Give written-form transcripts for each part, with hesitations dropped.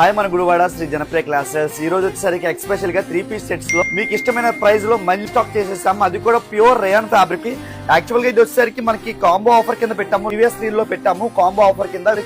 Hi మన Gudivada Shri Janapriya classes ఈ రోజు వచ్చేసరికి ఎక్స్పెషల్ గా 3 పీస్ సెట్స్ లో మీకు ఇష్టమైన ప్రైస్ లో మళ్ళీ స్టాక్ చేసేసాము. అది కూడా ప్యూర్ రేయాన్ ఫ్యాబ్రిక్. యాక్చువల్ గా ఇది వచ్చేసరికి మనకి కాంబో ఆఫర్ కింద పెట్టాము, ప్రీవియస్ రీల్ లో పెట్టాము కాంబో ఆఫర్ కింద.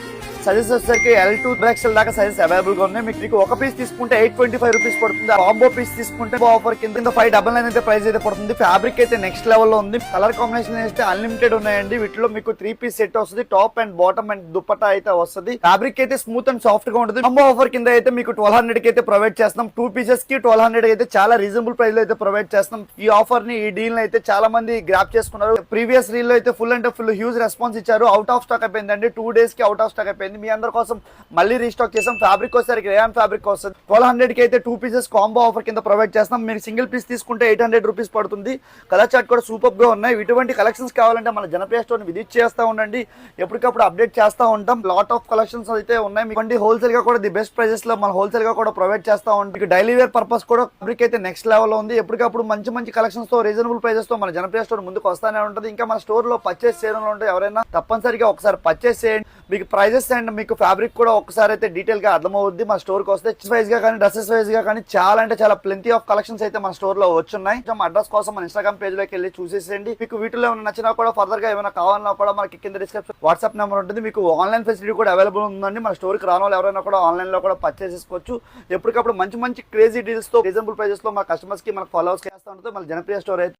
సైజెస్ వచ్చేసరికి L2 XL దాకా సైజెస్ అవైలబుల్ గా ఉన్నాయి. మీకు ఒక పీస్ తీసుకుంటే 825 రూపీస్ పడుతుంది. కాంబో పీస్ తీసుకుంటే ఆఫర్ కింద 599 అయితే ప్రైస్ అయితే పడుతుంది. ఫ్యాబ్రిక్ అయితే నెక్స్ట్ లెవెల్ లో ఉంది. కలర్ కాంబినేషన్ అయితే అన్లిమిటెడ్ ఉన్నాయండి. వీటిలో మీకు 3 పీస్ సెట్ వస్తుంది. Top and bottom and dupatta అయితే వస్తుంది. ఫ్యాబ్రిక్ అయితే స్మూత్ అండ్ సాఫ్ట్ గా ఉంటుంది. కాంబో ఆఫర్ కింద అయితే మీకు 1200 కి అయితే ప్రొవైడ్ చేస్తున్నాం. 2 పీసెస్ కి 1200 అయితే చాలా రీజనబుల్ ప్రైస్ లో అయితే ప్రొవైడ్ చేస్తున్నాం. ఈ ఆఫర్ ని, ఈ డీల్ అయితే చాలా మంది గ్రాప్ చేసుకున్నారు. ప్రీవియస్ రీల్ లో అయితే ఫుల్ అంటే ఫుల్ హ్యూజ్ రెస్పాన్స్ ఇచ్చారు. అవుట్ ఆఫ్ స్టాక్ అయిపోయిందండి. 2 డేస్ కి అవుట్ ఆఫ్ స్టాక్ అయిపోయింది. మీ అందరి కోసం మళ్ళీ రీస్టాక్ చేసాం. ఫ్యాబ్రిక్ వచ్చేసరికి రేయాన్ ఫ్యాబ్రిక్ వస్తుంది. 1200 కి అయితే 2 పీసెస్ కాంబో ఆఫర్ కింద ప్రొవైడ్ చేస్తాం. మీరు సింగిల్ పీస్ తీసుకుంటే 800 రూపీస్ పడుతుంది. కలర్ చార్ట్ కూడా సూపర్ గా ఉన్నాయి. ఇటువంటి కలెక్షన్స్ కావాలంటే మన జనప్రియ స్టోర్ ని విజిట్ చేస్తూ ఉండండి. ఎప్పటికప్పుడు అప్డేట్ చేస్తూ ఉంటాం. లాట్ ఆఫ్ కలెక్షన్స్ అయితే ఉన్నాయి. మీకు హోల్సేల్ గా కూడా ది బెస్ట్ ప్రైజెస్ లో మన హోల్సేల్ గా కూడా ప్రొవైడ్ చేస్తూ ఉంటాం. మీకు డైలీ వేర్ పర్పస్ కూడా ఫ్యాబ్రిక్ అయితే నెక్స్ట్ లెవెల్ లో ఉంది. ఎప్పటికప్పుడు మంచి మంచి కలెక్షన్స్ తో రీజనబుల్ ప్రైజెస్ తో మన జనప్రియ స్టోర్ ముందుకు వస్తానే ఉంటుంది. ఇంకా మన స్టోర్ లో పర్చేస్ చేయడం ఉంటే ఎవరైనా తప్పనిసరిగా ఒకసారి పర్చేస్ చేయండి. మీకు ప్రైజెస్ అండ్ మీకు ఫ్యాబ్రిక్ కూడా ఒకసారి అయితే డీటెయిల్ గా అర్థమవుద్ది. మన స్టోర్ కి వస్తే వైజ్ గా కానీ డ్రెస్సెస్ వైజ్ గా కానీ చాలా అంటే చాలా ప్లెంటీ ఆఫ్ కలెక్షన్స్ అయితే మన స్టోర్ లో వచ్చున్నాయి. అడ్రస్ కోసం మన ఇన్స్టాగ్రామ్ పేజ్ లోకి వెళ్ళి చూసేసేయండి. మీకు వీటిలో ఏమైనా నచ్చినా కూడా ఫర్దర్ గా ఏమైనా కావాలన్నా కూడా మనకి కింద డిస్క్రిప్షన్ వాట్సాప్ నెంబర్ ఉంటుంది. మీకు ఆన్లైన్ ఫెసిలిటీ కూడా అవైలబుల్ ఉందండి. మన స్టోర్ కి రాని వాళ్ళు ఎవరైనా కూడా ఆన్లైన్ లో కూడా పర్చేస్ చేసుకోవచ్చు. ఎప్పటికప్పుడు మంచి మంచి క్రేజీ డీల్స్ తో రీజనబుల్ ప్రైజెస్ లో మన కస్టమర్స్ కి మన ఫాలోవర్స్ కి చేస్తూ ఉంటుంది మన జనప్రియ స్టోర్ అయితే.